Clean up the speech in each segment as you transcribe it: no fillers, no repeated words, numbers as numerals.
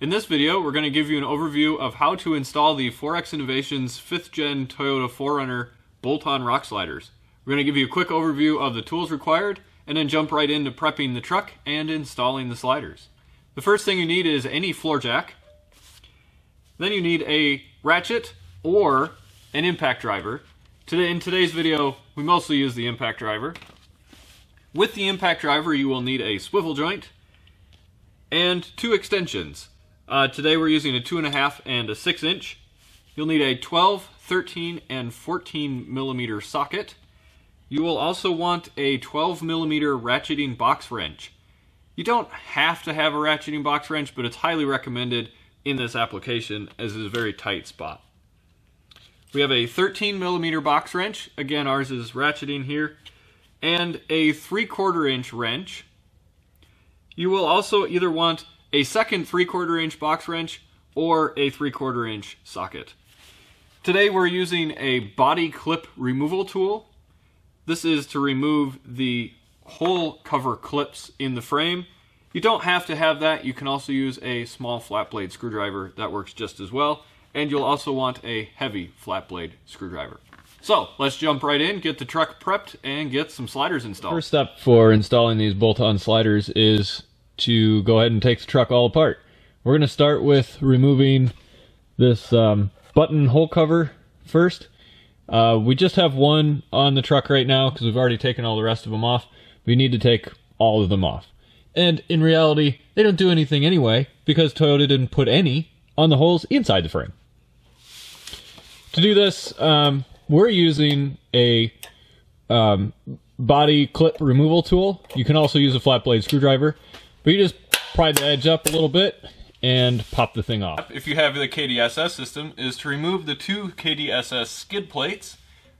In this video, we're going to give you an overview of how to install the 4X Innovations 5th Gen Toyota 4Runner bolt-on rock sliders. We're going to give you a quick overview of the tools required, and then jump right into prepping the truck and installing the sliders. The first thing you need is any floor jack. Then you need a ratchet or an impact driver. In today's video, we mostly use the impact driver. With the impact driver, you will need a swivel joint and two extensions. Today we're using a 2.5 and a 6 inch. You'll need a 12, 13, and 14 millimeter socket. You will also want a 12 millimeter ratcheting box wrench. You don't have to have a ratcheting box wrench, but it's highly recommended in this application as it's a very tight spot. We have a 13 millimeter box wrench. Again, ours is ratcheting here. And a 3/4 inch wrench. You will also either want a second 3/4 inch box wrench or a 3/4 inch socket. Today we're using a body clip removal tool. This is to remove the hole cover clips in the frame. You don't have to have that. You can also use a small flat blade screwdriver. That works just as well. And you'll also want a heavy flat blade screwdriver. So let's jump right in, get the truck prepped, and get some sliders installed. First step for installing these bolt-on sliders is to go ahead and take the truck all apart. We're going to start with removing this button hole cover first. We just have one on the truck right now because we've already taken all the rest of them off. We need to take all of them off. And in reality, they don't do anything anyway because Toyota didn't put any on the holes inside the frame. To do this, we're using a body clip removal tool. You can also use a flat blade screwdriver, but you just pry the edge up a little bit and pop the thing off. If you have the KDSS system, is to remove the two KDSS skid plates.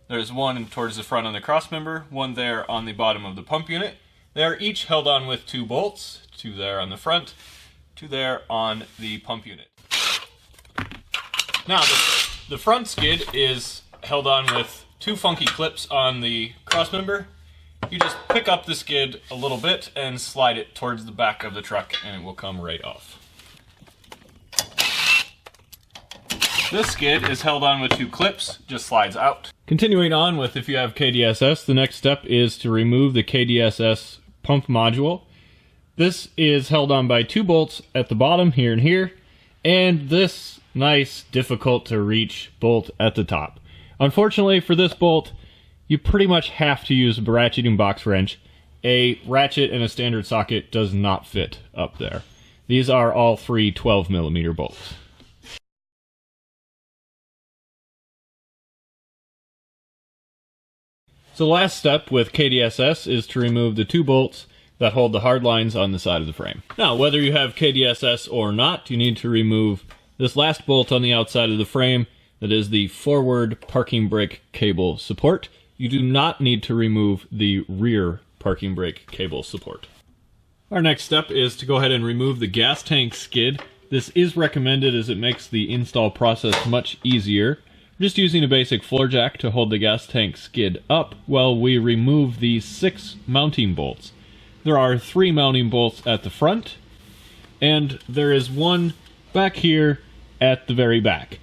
There's one towards the front on the crossmember, one there on the bottom of the pump unit. They are each held on with 2 bolts, 2 there on the front, 2 there on the pump unit. Now, the front skid is held on with 2 funky clips on the crossmember. You just pick up the skid a little bit and slide it towards the back of the truck and it will come right off. This skid is held on with 2 clips, just slides out. Continuing on with if you have KDSS, the next step is to remove the KDSS pump module. This is held on by 2 bolts at the bottom here and here, and this nice, difficult to reach bolt at the top. Unfortunately for this bolt, you pretty much have to use a ratcheting box wrench. A ratchet and a standard socket does not fit up there. These are all 3 12 millimeter bolts. So the last step with KDSS is to remove the 2 bolts that hold the hard lines on the side of the frame. Now, whether you have KDSS or not, you need to remove this last bolt on the outside of the frame. That is the forward parking brake cable support. You do not need to remove the rear parking brake cable support. Our next step is to go ahead and remove the gas tank skid. This is recommended as it makes the install process much easier. We're just using a basic floor jack to hold the gas tank skid up while we remove the 6 mounting bolts. There are 3 mounting bolts at the front, and there is one back here at the very back.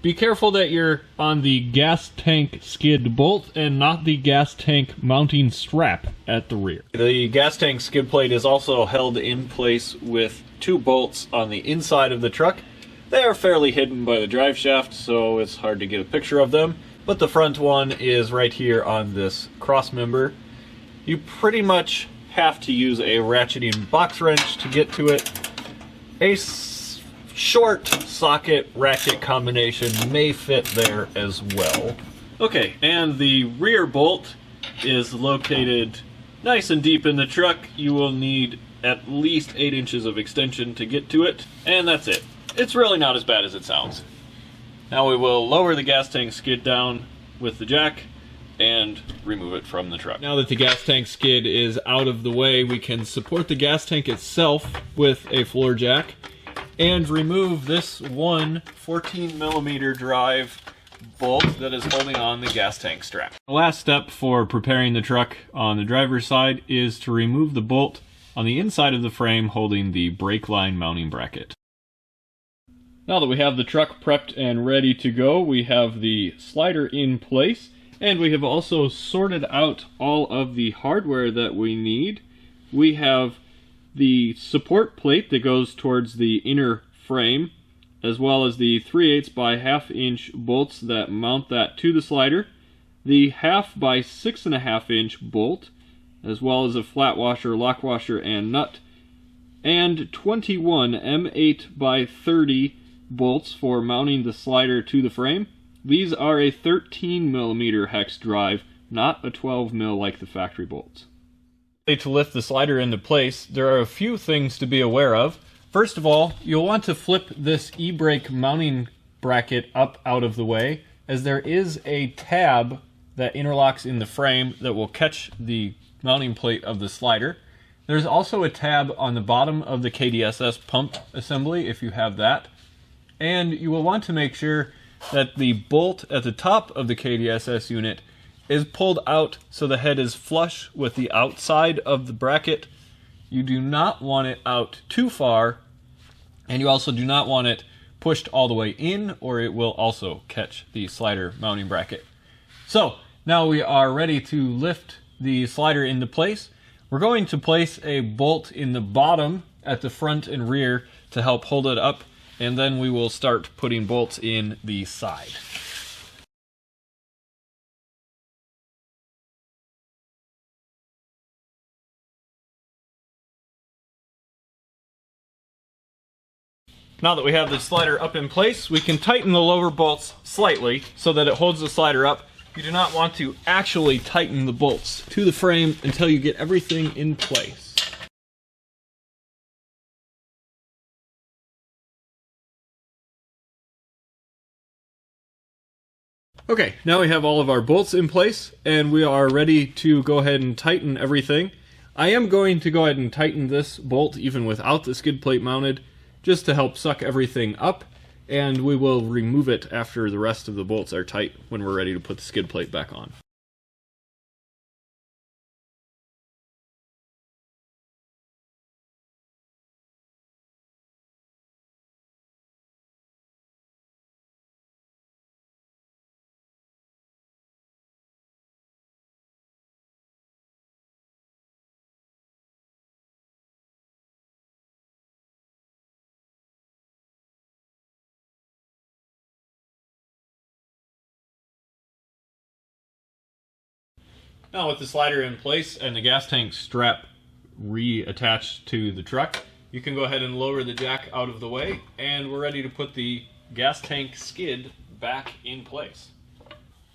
Be careful that you're on the gas tank skid bolt and not the gas tank mounting strap at the rear. The gas tank skid plate is also held in place with 2 bolts on the inside of the truck. They are fairly hidden by the drive shaft, so it's hard to get a picture of them, but the front one is right here on this cross member. You pretty much have to use a ratcheting box wrench to get to it. A short socket ratchet combination may fit there as well. Okay, and the rear bolt is located nice and deep in the truck. You will need at least 8 inches of extension to get to it, and that's it. It's really not as bad as it sounds. Now we will lower the gas tank skid down with the jack and remove it from the truck. Now that the gas tank skid is out of the way, we can support the gas tank itself with a floor jack and remove this one 14 millimeter drive bolt that is holding on the gas tank strap. The last step for preparing the truck on the driver's side is to remove the bolt on the inside of the frame holding the brake line mounting bracket. Now that we have the truck prepped and ready to go, we have the slider in place, and we have also sorted out all of the hardware that we need. We have the support plate that goes towards the inner frame, as well as the 3/8 by 1/2 inch bolts that mount that to the slider, the 1/2 by 6.5 inch bolt, as well as a flat washer, lock washer, and nut, and 21 M8 by 30 bolts for mounting the slider to the frame. These are a 13mm hex drive, not a 12mm like the factory bolts. To lift the slider into place, there are a few things to be aware of. First of all, you'll want to flip this e-brake mounting bracket up out of the way, as there is a tab that interlocks in the frame that will catch the mounting plate of the slider. There's also a tab on the bottom of the KDSS pump assembly if you have that. And you will want to make sure that the bolt at the top of the KDSS unit is pulled out so the head is flush with the outside of the bracket. You do not want it out too far, and you also do not want it pushed all the way in, or it will also catch the slider mounting bracket. So now we are ready to lift the slider into place. We're going to place a bolt in the bottom at the front and rear to help hold it up, and then we will start putting bolts in the side. Now that we have the slider up in place, we can tighten the lower bolts slightly so that it holds the slider up. You do not want to actually tighten the bolts to the frame until you get everything in place. Okay, now we have all of our bolts in place, and we are ready to go ahead and tighten everything. I am going to go ahead and tighten this bolt even without the skid plate mounted, just to help suck everything up, and we will remove it after the rest of the bolts are tight when we're ready to put the skid plate back on. Now with the slider in place and the gas tank strap reattached to the truck, you can go ahead and lower the jack out of the way, and we're ready to put the gas tank skid back in place.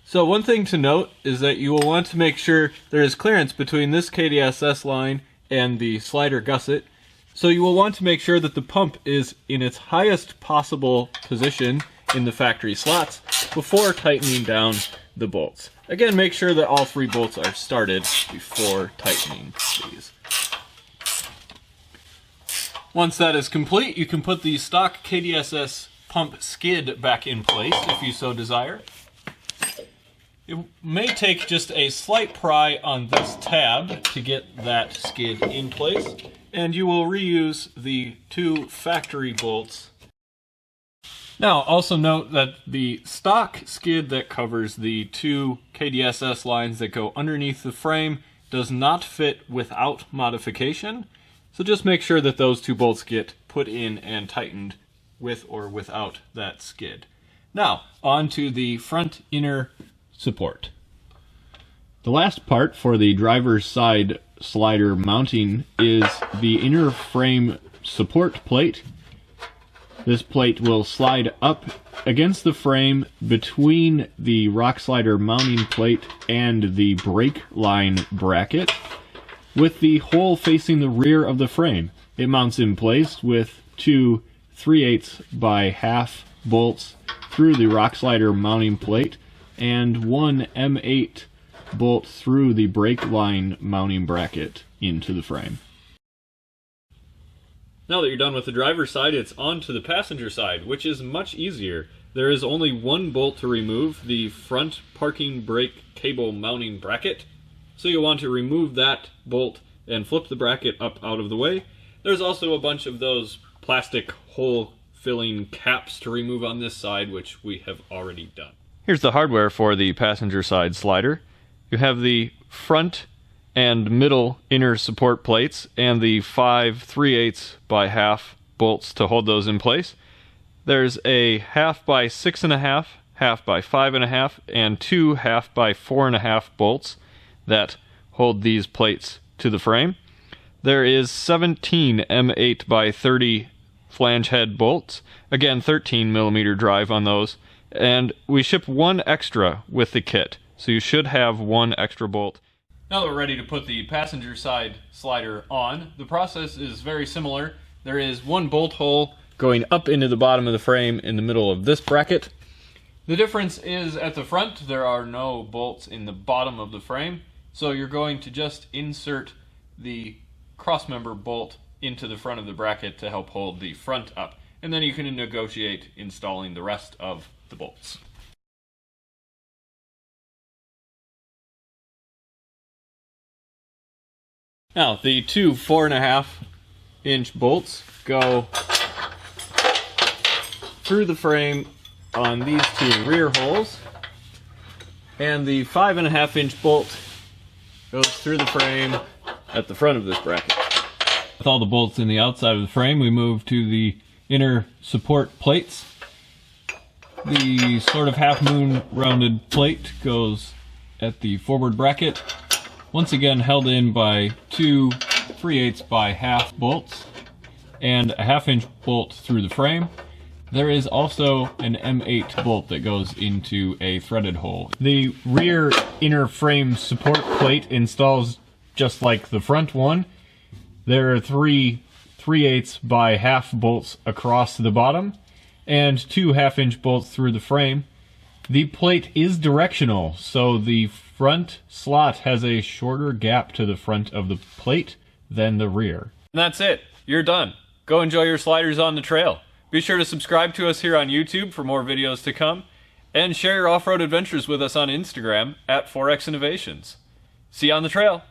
So one thing to note is that you will want to make sure there is clearance between this KDSS line and the slider gusset. So you will want to make sure that the pump is in its highest possible position in the factory slots before tightening down the bolts. Again, make sure that all 3 bolts are started before tightening these. Once that is complete, you can put the stock KDSS pump skid back in place if you so desire. It may take just a slight pry on this tab to get that skid in place, and you will reuse the 2 factory bolts. Now, also note that the stock skid that covers the 2 KDSS lines that go underneath the frame does not fit without modification, so just make sure that those 2 bolts get put in and tightened with or without that skid. Now, on to the front inner support. The last part for the driver's side slider mounting is the inner frame support plate. This plate will slide up against the frame between the rock slider mounting plate and the brake line bracket, with the hole facing the rear of the frame. It mounts in place with 2 3/8 by 1/2 bolts through the rock slider mounting plate and 1 M8 bolt through the brake line mounting bracket into the frame. Now that you're done with the driver's side, it's on to the passenger side, which is much easier. There is only 1 bolt to remove, the front parking brake cable mounting bracket. So you'll want to remove that bolt and flip the bracket up out of the way. There's also a bunch of those plastic hole filling caps to remove on this side, which we have already done. Here's the hardware for the passenger side slider. You have the front and middle inner support plates and the 5 3/8 by half bolts to hold those in place. There's a 1/2 by 6.5, 1/2 by 5.5, and 2 1/2 by 4.5 bolts that hold these plates to the frame. There is 17 M8 by 30 flange head bolts, again 13 millimeter drive on those, and we ship one extra with the kit, so you should have one extra bolt. Now that we're ready to put the passenger side slider on, the process is very similar. There is one bolt hole going up into the bottom of the frame in the middle of this bracket. The difference is at the front there are no bolts in the bottom of the frame, so you're going to just insert the crossmember bolt into the front of the bracket to help hold the front up, and then you can negotiate installing the rest of the bolts. Now, the two 4.5-inch bolts go through the frame on these two rear holes, and the 5.5-inch bolt goes through the frame at the front of this bracket. With all the bolts in the outside of the frame, we move to the inner support plates. The sort of half-moon rounded plate goes at the forward bracket, once again held in by two 3/8 by half bolts and a 1/2-inch bolt through the frame. There is also an M8 bolt that goes into a threaded hole. The rear inner frame support plate installs just like the front one. There are three 3/8 by half bolts across the bottom and two 1/2-inch bolts through the frame. The plate is directional, so the front slot has a shorter gap to the front of the plate than the rear. And that's it. You're done. Go enjoy your sliders on the trail. Be sure to subscribe to us here on YouTube for more videos to come, and share your off-road adventures with us on Instagram at 4X Innovations. See you on the trail.